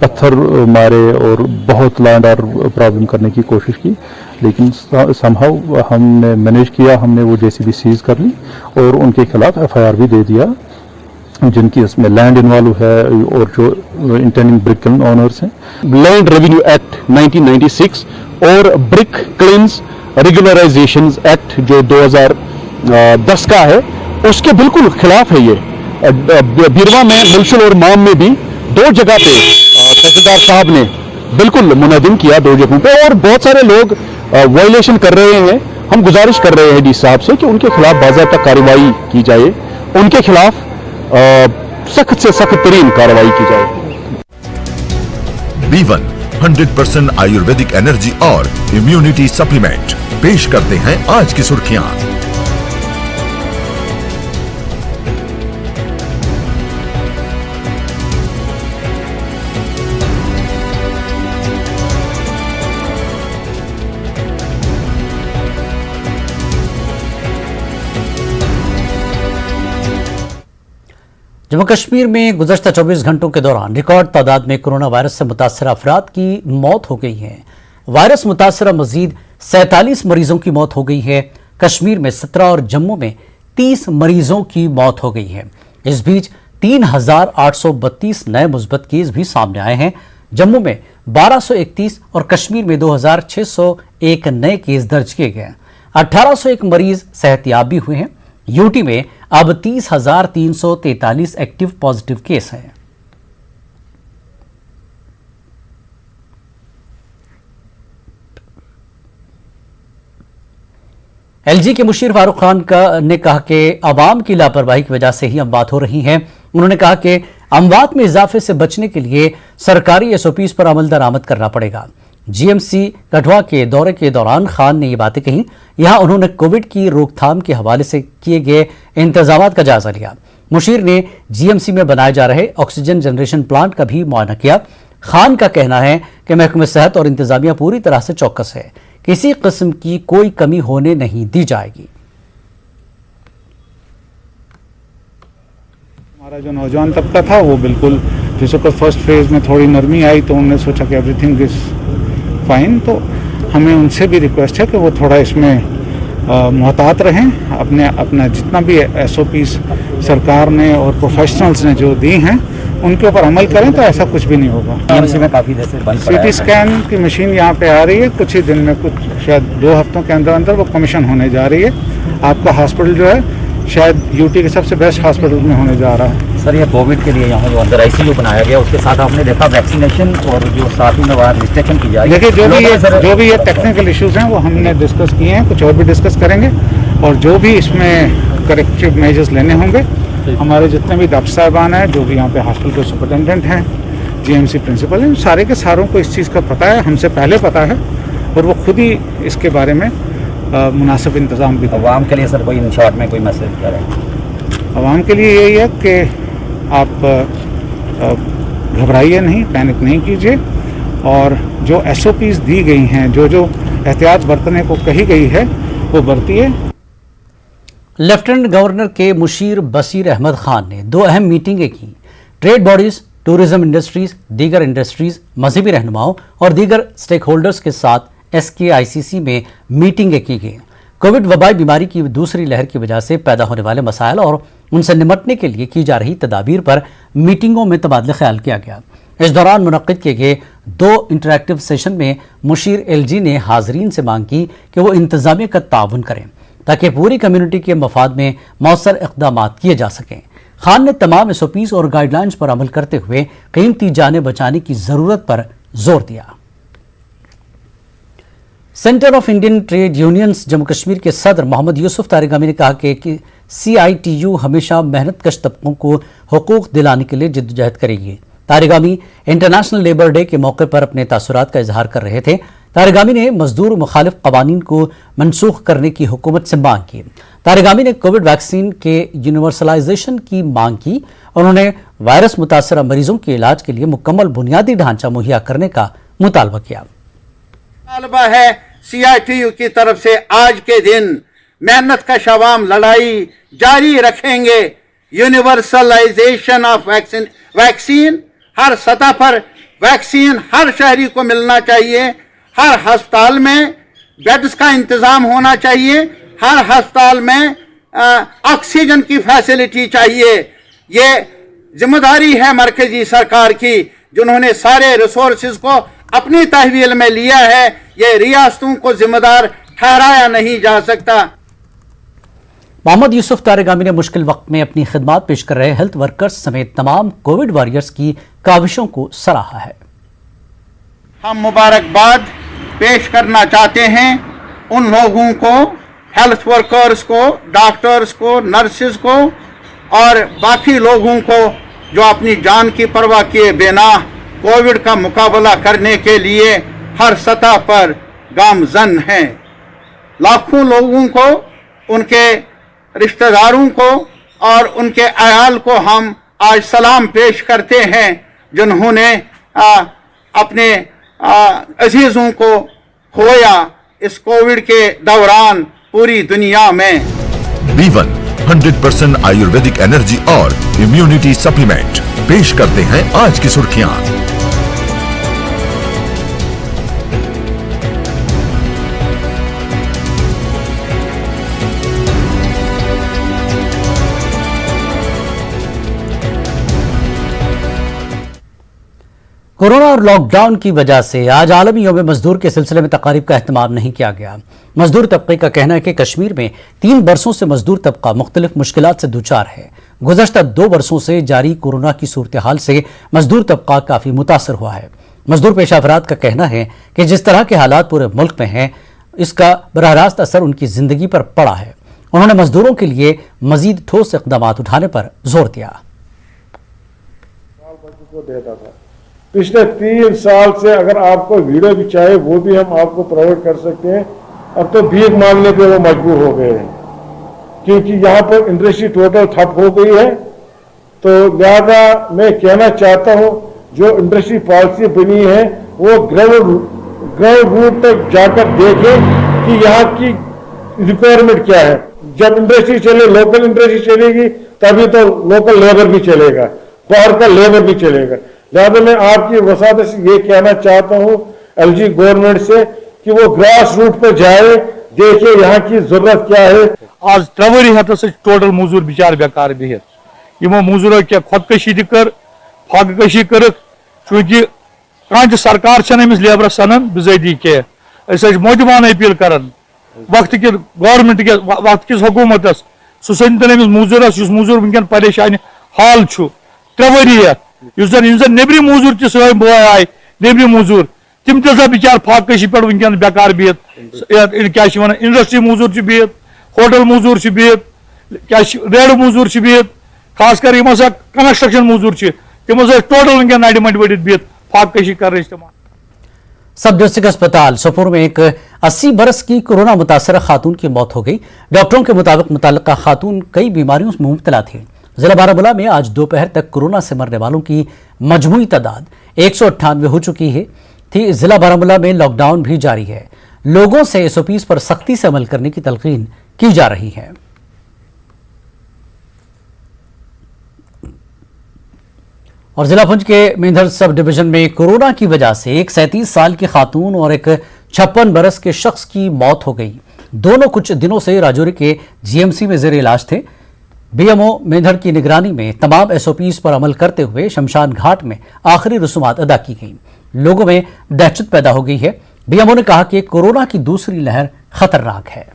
पत्थर मारे और बहुत लैंड ऑर्डर प्रॉब्लम करने की कोशिश की, लेकिन समहाउ हमने मैनेज किया। हमने वो जेसीबी सीज कर ली और उनके खिलाफ एफआईआर भी दे दिया, जिनकी इसमें लैंड इन्वॉल्व है और जो इंटेंडिंग ब्रिक क्लिन ओनर्स हैं। लैंड रेवेन्यू एक्ट 1996 और ब्रिक क्लिन्स रेगुलराइजेशन एक्ट जो 2010 का है, उसके बिल्कुल खिलाफ है ये। बिरवा में, मुलचुल और माम में भी 2 जगह पे तहसीलदार साहब ने बिल्कुल मुनहदिम किया, 2 जगहों पे, और बहुत सारे लोग वायलेशन कर रहे हैं, हम गुजारिश कर रहे हैं डी साहब से कि उनके खिलाफ बाज़ाब्ता कार्रवाई की जाए, उनके खिलाफ सख्त से सख्त तरीन कार्रवाई की जाए। B1 100% आयुर्वेदिक एनर्जी और इम्यूनिटी सप्लीमेंट पेश करते हैं आज की सुर्खियां। जम्मू कश्मीर में गुज़श्ता 24 घंटों के दौरान रिकॉर्ड तादाद में कोरोना वायरस से मुतासर अफराद की मौत हो गई है। वायरस मुतासर मजीद 47 मरीजों की मौत हो गई है। कश्मीर में 17 और जम्मू में 30 मरीजों की मौत हो गई है। इस बीच 3832 नए मुस्बत केस भी सामने आए हैं। जम्मू में 1231 और कश्मीर में 2601 नए केस दर्ज किए गए। 1801 मरीज सेहतियाब भी हुए हैं। यूटी में अब 30,343 एक्टिव पॉजिटिव केस हैं। एलजी के मुशीर फारूक खान ने कहा कि अवाम की लापरवाही की वजह से ही अमवात हो रही हैं। उन्होंने कहा कि अमवात में इजाफे से बचने के लिए सरकारी एसओपीज पर अमल दरामद करना पड़ेगा। जीएमसी कठुआ के दौरे के दौरान खान ने ये बातें कहीं। यहां उन्होंने कोविड की रोकथाम के हवाले से किए गए इंतजामात का जायजा लिया। मुशीर ने जीएमसी में बनाए जा रहे ऑक्सीजन जनरेशन प्लांट का भी मुआयना किया। खान का कहना है कि महकमे सेहत और इंतजामिया पूरी तरह से चौकस है, किसी किस्म की कोई कमी होने नहीं दी जाएगी। हमारा जो नौजवान तबका था वो बिल्कुल, जिसको फर्स्ट फेज में थोड़ी नरमी आई तो उन्होंने सोचा कि एवरीथिंग इज फाइन, तो हमें उनसे भी रिक्वेस्ट है कि वो थोड़ा इसमें मुहतात रहें। अपना जितना भी एसओपीज सरकार ने और प्रोफेशनल्स ने जो दी हैं उनके ऊपर अमल करें तो ऐसा कुछ भी नहीं होगा। जीएमसी में काफ़ी देर से बंद पड़ा है। सीटी स्कैन की मशीन यहाँ पे आ रही है, कुछ ही दिन में, कुछ शायद 2 हफ्तों के अंदर अंदर वो कमीशन होने जा रही है। आपका हॉस्पिटल जो है शायद यूटी के सबसे बेस्ट हॉस्पिटल में होने जा रहा है। सर, ये कोविड के लिए यहाँ जो अंदर आईसीयू बनाया गया उसके साथ आपने देखा वैक्सीनेशन और जो साथ ही में वहाँ रजिस्ट्रेशन की जाए। देखिए, जो भी ये टेक्निकल इश्यूज हैं वो हमने डिस्कस किए हैं, कुछ और भी डिस्कस करेंगे और जो भी इसमें करेक्टिव मेजर्स लेने होंगे, हमारे जितने भी डॉक्टर साहबान हैं, जो भी यहाँ पे हॉस्पिटल के सुपरिटेंडेंट हैं, जीएमसी प्रिंसिपल हैं, सारे के सारों को इस चीज़ का पता है, हमसे पहले पता है और वो खुद ही इसके बारे में मुनासिब इंतज़ाम भी। अवाम के लिए सर कोई इन शॉर्ट में कोई मैसेज क्या है? अवाम के लिए यही है कि आप घबराइए नहीं, पैनिक नहीं कीजिए और जो एसओपीज दी गई हैं, जो एहतियात बरतने को कही गई है वो बरतिए। लेफ्टिनेंट गवर्नर के मुशीर बसीर अहमद खान ने 2 अहम मीटिंगें की। ट्रेड बॉडीज, टूरिज्म इंडस्ट्रीज, दीगर इंडस्ट्रीज, मजहबी रहनुमाओं और दीगर स्टेक होल्डर्स के साथ SKICC में मीटिंगें की गई। कोविड वबाई बीमारी की दूसरी लहर की वजह से पैदा होने वाले मसाइल और उनसे निपटने के लिए की जा रही तदाबीर पर मीटिंगों में तबादला ख्याल किया गया। इस दौरान मुनक्किद किए गए 2 इंटरैक्टिव सेशन में मुशीर LG ने हाजरीन से मांग की कि वो इंतजामिया का ताउन करें ताकि पूरी कम्युनिटी के मफाद में मौसर इक़दाम किए जा सकें। खान ने तमाम SOPs और गाइडलाइंस पर अमल करते हुए कीमती जानें बचाने की ज़रूरत पर जोर दिया। Centre of Indian trade unions Jammu Kashmir के सदर मोहम्मद यूसुफ तारिगामी ने कहा कि CITU हमेशा मेहनतकश तबकों को हुकूक दिलाने के लिए जिद्दोजहद करेगी। तारिगामी इंटरनेशनल लेबर डे के मौके पर अपने तासुरात का इजहार कर रहे थे। तारिगामी ने मजदूर मुखालिफ कवानीन को मनसूख करने की हुकूमत से मांग की। तारिगामी ने कोविड वैक्सीन के यूनिवर्सलाइजेशन की मांग की। उन्होंने वायरस मुतासर मरीजों के इलाज के लिए मुकम्मल बुनियादी ढांचा मुहैया करने का मुतालबा किया। मुतालबा है CITU की तरफ से, आज के दिन मेहनत का शवाम लड़ाई जारी रखेंगे। यूनिवर्सलाइजेशन ऑफ वैक्सीन, हर सतह पर वैक्सीन हर शहरी को मिलना चाहिए। हर अस्पताल में बेड्स का इंतजाम होना चाहिए। हर अस्पताल में ऑक्सीजन की फैसिलिटी चाहिए। ये जिम्मेदारी है मरकजी सरकार की, जिन्होंने सारे रिसोर्सेज को अपनी तहवील में लिया है। ये रियासतों को जिम्मेदार ठहराया नहीं जा सकता। मोहम्मद यूसुफ तारिगामी ने मुश्किल वक्त में अपनी खिदमात पेश कर रहे हेल्थ वर्कर्स समेत तमाम कोविड वॉरियर्स की काविशों को सराहा है। हम मुबारकबाद पेश करना चाहते हैं उन लोगों को, हेल्थ वर्कर्स को, डॉक्टर्स को, नर्सेज को और बाकी लोगों को जो अपनी जान की परवाह किए बिना कोविड का मुकाबला करने के लिए हर सतह पर गामजन हैं। लाखों लोगों को, उनके रिश्तेदारों को और उनके अयाल को हम आज सलाम पेश करते हैं जिन्होंने अपने अजीजों को खोया इस कोविड के दौरान पूरी दुनिया में। B1 100% आयुर्वेदिक एनर्जी और इम्यूनिटी सप्लीमेंट पेश करते हैं आज की सुर्खियां। कोरोना और लॉकडाउन की वजह से आज आलमी यौम मजदूर के सिलसिले में तकारीब का एहतमाम नहीं किया गया। मजदूर तबके का कहना है कि कश्मीर में 3 बरसों से मजदूर तबका मुख्तलिफ मुश्किलात से दूचार है। गुज़श्ता 2 बरसों से जारी कोरोना की सूरत हाल से मजदूर तबका काफी मुतासर हुआ है। मजदूर पेशा अफराद का कहना है कि जिस तरह के हालात पूरे मुल्क में हैं, इसका बराह रास्त असर उनकी जिंदगी पर पड़ा है। उन्होंने मजदूरों के लिए मजीद ठोस इक़दाम उठाने पर जोर दिया। पिछले 3 साल से अगर आपको वीडियो भी चाहिए वो भी हम आपको प्रोवाइड कर सकते हैं। अब तो भीख मांगने पे वो मजबूर हो गए हैं क्योंकि यहाँ पर इंडस्ट्री टोटल ठप हो गई है। तो लिहाजा मैं कहना चाहता हूँ जो इंडस्ट्री पॉलिसी बनी है वो ग्राउंड रूट तक जाकर देखें कि यहाँ की रिक्वायरमेंट क्या है। जब इंडस्ट्री चले, लोकल इंडस्ट्री चलेगी तभी तो लोकल लेबर भी चलेगा, बाहर का लेबर भी चलेगा। लिहाजा मैं आपकी वसादत से ये कहना चाहता हूँ एलजी गवर्नमेंट से कि वो ग्रास रूट पर जाए, देखे यहाँ की जरूरत क्या है। आज ट्रवरी हतस टोटल मजूर बिचार बेकार बिहत यमो मजूरों क्या खुदकशी कर फाकशी कर चूंकि कह सरकार अमिस लेबर सनन बिजती कह मोजमान अपील कर वक्त कि गवर्नमेंट के वक्त किस हुकूमत सह सन अमिस मजूरस मजूर वनकन परेशानी हाल ट्रवरी जन नेबरी मजूर त स बॉय आए नेबरी मजूर तिम ता बिचार फाकशी पे वनकन बेकार बिहत क्या इंडस्ट्री मजूर बिहत, होटल मजूर बिहत, क्या रेड मजूर बिहत, खास कर कंस्ट्रक्शन मजूर तमो टोटल वनकन नड़ मंड वड़ित बिहत फाकशी कर। सब डिस्ट्रिक्ट अस्पताल सोपोर में एक 80 बरस की कोरोना मुतासर खातून की मौत हो गई। डॉक्टरों के मुताबिक मुतल्लिका खातून कई बीमारियों में मुब्तला थी। जिला बारामूला में आज दोपहर तक कोरोना से मरने वालों की मजमूई तादाद 198 हो चुकी है। जिला बारामूला में लॉकडाउन भी जारी है। लोगों से एसओपीज पर सख्ती से अमल करने की तलकीन की जा रही है। और जिला पुंछ के मेंढर सब डिवीजन में कोरोना की वजह से एक 37 साल की खातून और एक 56 बरस के शख्स की मौत हो गई। दोनों कुछ दिनों से राजौरी के जीएमसी में जेर इलाज थे। बीएमओ मेंढर की निगरानी में तमाम एसओपीज पर अमल करते हुए शमशान घाट में आखिरी रसूमात अदा की गई। लोगों में दहशत पैदा हो गई है। बीएमओ ने कहा कि कोरोना की दूसरी लहर खतरनाक है।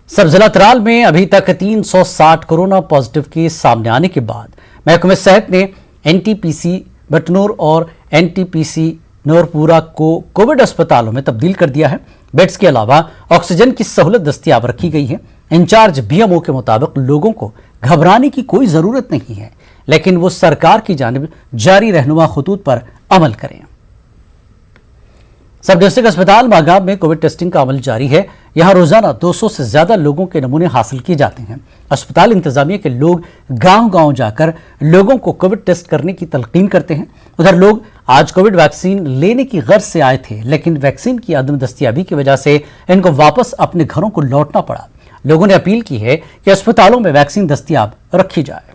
सब जिला त्राल में अभी तक 360 कोरोना पॉजिटिव केस सामने आने के बाद महकमे सेहत ने एनटीपीसी बटनूर और एनटीपीसी नूरपुरा को कोविड अस्पतालों में तब्दील कर दिया है। बेड्स के अलावा ऑक्सीजन की सहूलत दस्तियाब रखी गई है। इंचार्ज बीएमओ के मुताबिक लोगों को घबराने की कोई जरूरत नहीं है, लेकिन वो सरकार की जानिब जारी रहनुमा खतूत पर अमल करें। सब डिस्ट्रिक्ट अस्पताल मागाब में कोविड टेस्टिंग का अमल जारी है। यहां रोजाना 200 से ज्यादा लोगों के नमूने हासिल किए जाते हैं। अस्पताल इंतजामिया के लोग गांव-गांव जाकर लोगों को कोविड टेस्ट करने की तलकीन करते हैं। उधर लोग आज कोविड वैक्सीन लेने की गर्ज से आए थे, लेकिन वैक्सीन की अदम दस्तियाबी की वजह से इनको वापस अपने घरों को लौटना पड़ा। लोगों ने अपील की है कि अस्पतालों में वैक्सीन दस्तियाब रखी जाए।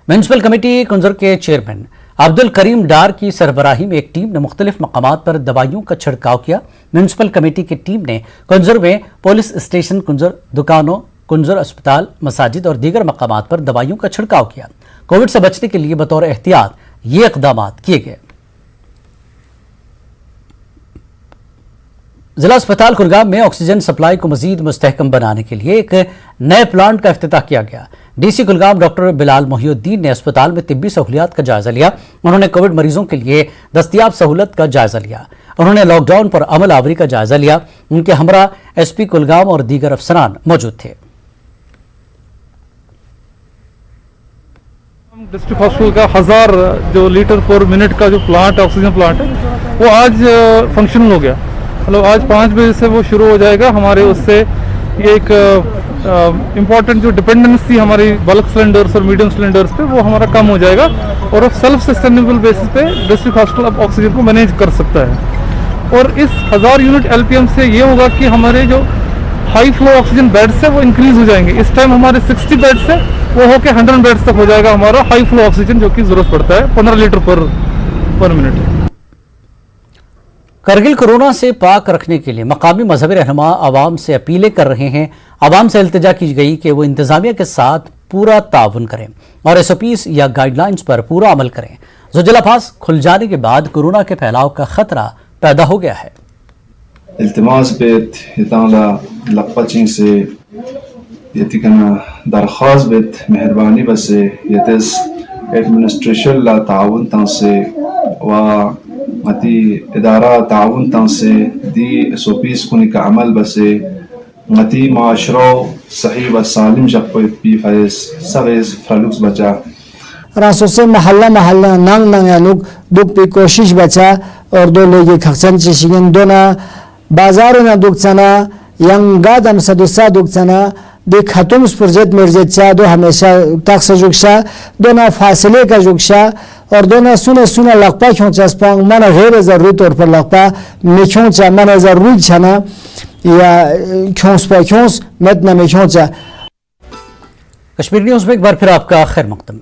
म्युनिसिपल कमेटी कुंजर के चेयरमैन अब्दुल करीम डार की सरबराही में एक टीम ने मुख्तलिफ मकामात पर दवाइयों का छिड़काव किया। म्युनिसिपल कमेटी की टीम ने कुंजर में पुलिस स्टेशन, कुंजर दुकानों, कुंजर अस्पताल, मसाजिद और दीगर मकामात पर दवाइयों का छिड़काव किया। कोविड से बचने के लिए बतौर एहतियात ये इकदाम किए गए। जिला अस्पताल कुलगाम में ऑक्सीजन सप्लाई को मजीद मुस्तहकम बनाने के लिए एक नए प्लांट का इफ्तिताह किया गया। डीसी कुलगाम डॉक्टर बिलाल मोहिउद्दीन ने अस्पताल में तिब्बी सहूलियात का जायजा लिया। उन्होंने कोविड मरीजों के लिए दस्तयाब सहूलत का जायजा लिया। उन्होंने लॉकडाउन पर अमल आवरी का जायजा लिया। उनके हमरा एसपी कुलगाम और दीगर अफसरान मौजूद थे। डिस्ट्रिक्ट हॉस्पिटल का 1000 जो लीटर पर मिनट का जो प्लांट ऑक्सीजन प्लांट है वो आज फंक्शनल हो गया। मतलब आज 5 बजे से वो शुरू हो जाएगा। हमारे उससे ये एक इम्पॉर्टेंट जो डिपेंडेंस थी हमारी बल्क सिलेंडर्स और मीडियम सिलेंडर्स पे वो हमारा कम हो जाएगा और अब सेल्फ सस्टेनेबल बेसिस पे डिस्ट्रिक्ट हॉस्पिटल अब ऑक्सीजन को मैनेज कर सकता है। और इस 1000 यूनिट एलपीएम से ये होगा कि हमारे जो हाई फ्लो ऑक्सीजन बेड्स है वो इंक्रीज हो जाएंगे। इस टाइम हमारे 60 बेड्स है वो होकर 100 बेड्स तक हो जाएगा हमारा हाई फ्लो ऑक्सीजन जो कि जरूरत पड़ता है 15 लीटर पर मिनट। करगिल कोरोना से पाक रखने के लिए मकामी मजहबी रहनुमा आवाम से अपीलें कर रहे हैं। आवाम से इल्तिजा की गई कि वो इंतजामिया के साथ पूरा ताउन करें और एसओपीज या गाइडलाइंस पर पूरा अमल करें। ज़ुजला पास खुल जाने के बाद कोरोना के फैलाव का खतरा पैदा हो गया है। इल्तिमास बेत हिताला लपचिंग से यतिकना दरख्वास्त बेत मेहरबानी बसे यतिस एडमिनिस्ट्रेशन ला ताउन तंग से व मती इदारा ताउन तंग से दी एसओपीज कुनी का अमल बसे मती माशरो सही व सालिम जब पी फैस सवेज फलुक्स बचा रासों से महल्ला महल्ला नंग नंग यानुक दुख पे कोशिश बचा और दो लोग खक्सन चिशिगन दोना बाजारों ना दुख चना यंगा दम सदुसा दुख चना दे खतुम स्पुरजत मिर्जत चा दो हमेशा तक जुक्शा दोना फासले का जुक्शा और दोना सुने सुने लगपा क्योंचा स्पांग मना गैर जरूरी तौर पर लगपा मिक्योंचा मना जरूरी छना या क्योंस पा क्योंस मत न मिक्योंचा। कश्मीर न्यूज़ में एक बार फिर आपका खैर मकदम।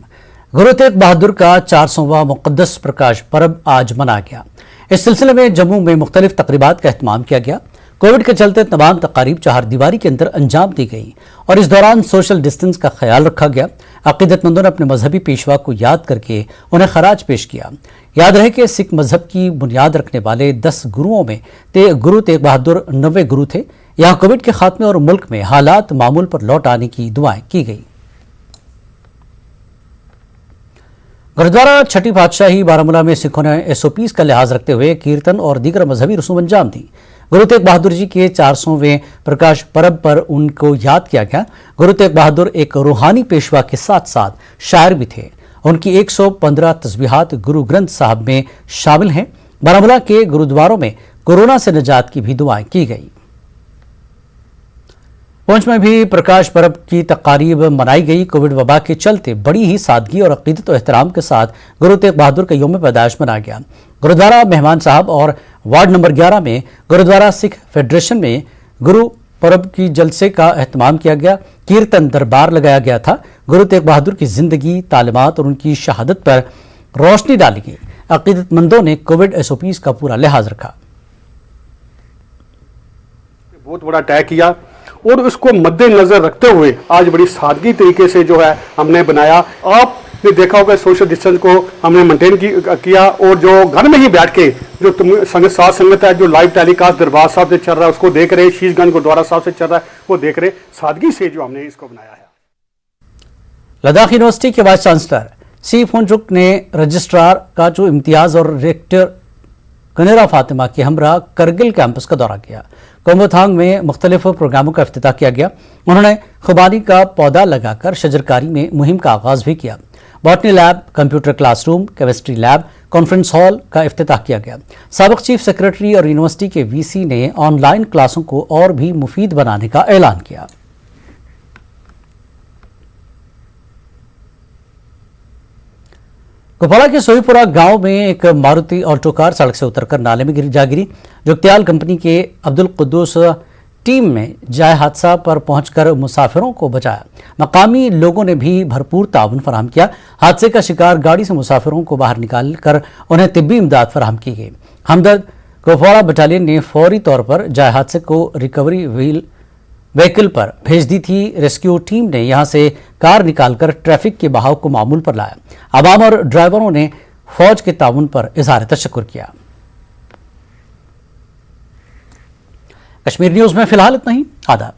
गुरु तेग बहादुर का 400वां मुक़द्दस प्रकाश पर्व आज मनाया गया। इस सिलसिले में जम्मू में मुख्तलिफ तकरीबात का एहतमाम किया गया। कोविड के चलते तमाम तकारीब चार दीवारी के अंदर अंजाम दी गई और इस दौरान सोशल डिस्टेंस का ख्याल रखा गया। अकीदतमंदों ने अपने मजहबी पेशवा को याद करके उन्हें खराज पेश किया। याद रहे कि सिख मजहब की बुनियाद रखने वाले 10 गुरुओं में गुरु तेग बहादुर 90 गुरु थे। यहाँ कोविड के खात्मे और मुल्क में हालात मामूल पर लौट आने की दुआएं की गई। गुरुद्वारा छठी पातशाही बारामूला में सिखों ने एसओपीज का लिहाज रखते हुए कीर्तन और दीगर मजहबी रसूम अंजाम दी। गुरु तेग बहादुर जी के 400वें प्रकाश पर्व पर उनको याद किया गया। गुरु तेग बहादुर एक रूहानी पेशवा के साथ साथ शायर भी थे। उनकी 115 तस्बीहात गुरु ग्रंथ साहब में शामिल हैं। बारामूला के गुरुद्वारों में कोरोना से निजात की भी दुआएं की गई। पुंछ में भी प्रकाश पर्व की तकारीब मनाई गई। कोविड वबा के चलते बड़ी ही सादगी और अकीदत और एहतराम के साथ गुरु तेग बहादुर का यौम पैदाइश मनाया गया। गुरुद्वारा मेहमान साहब और वार्ड नंबर 11 में गुरुद्वारा सिख फेडरेशन में गुरु पर्व की जलसे का एहतमाम किया गया। कीर्तन दरबार लगाया गया था। गुरु तेग बहादुर की जिंदगी, तालीमात और उनकी शहादत पर रोशनी डाली गई। अकीदतमंदों ने कोविड एसओपीज का पूरा लिहाज रखा। बहुत बड़ा तय किया और उसको मद्देनजर रखते हुए आज बड़ी सादगी तरीके से जो है हमने बनाया। आपने देखा होगा सोशल डिस्टेंस को हमने मेंटेन किया और जो घर में ही बैठ के जो साथ संगत है जो लाइव टेलीकास्ट दरबार साहब से चल रहा है उसको देख रहे, शीशगंज गुरुद्वारा साहब से चल रहा है वो देख रहे, सादगी से जो हमने इसको बनाया है। लद्दाख यूनिवर्सिटी के वाइस चांसलर सी फुनचुक ने रजिस्ट्रार का जो इम्तियाज और रेक्टर कनेरा फातिमा के हमरा करगिल कैंपस का दौरा किया। कोम्बोथांग में मुख्तलिफ प्रोग्रामों का इफ्तिताह किया गया। उन्होंने खुबानी का पौधा लगाकर शजरकारी में मुहिम का आगाज भी किया। Botany lab, computer classroom, chemistry lab, conference hall का इफ्तिताह किया गया। साबिक चीफ सेक्रेटरी और यूनिवर्सिटी के वीसी ने ऑनलाइन क्लासों को और भी मुफीद बनाने का ऐलान किया। कुपवाड़ा के सोईपुरा गांव में एक मारुति ऑल्टो कार सड़क से उतरकर नाले में गिरी। जुगत्याल कंपनी के अब्दुल कुद्दूस टीम में जाए हादसा पर पहुंचकर मुसाफिरों को बचाया। मकामी लोगों ने भी भरपूर ताउन फराहम किया। हादसे का शिकार गाड़ी से मुसाफिरों को बाहर निकालकर उन्हें तिब्बी इमदाद फराहम की गई। हमदर्द कुपवाड़ा बटालियन ने फौरी तौर पर जाए हादसे को रिकवरी व्हीकल पर भेज दी थी। रेस्क्यू टीम ने यहां से कार निकालकर ट्रैफिक के बहाव को मामूल पर लाया। आवाम और ड्राइवरों ने फौज के ताउन पर इजहार तशक्कुर किया। कश्मीर न्यूज़ में फिलहाल इतना ही। आदाब।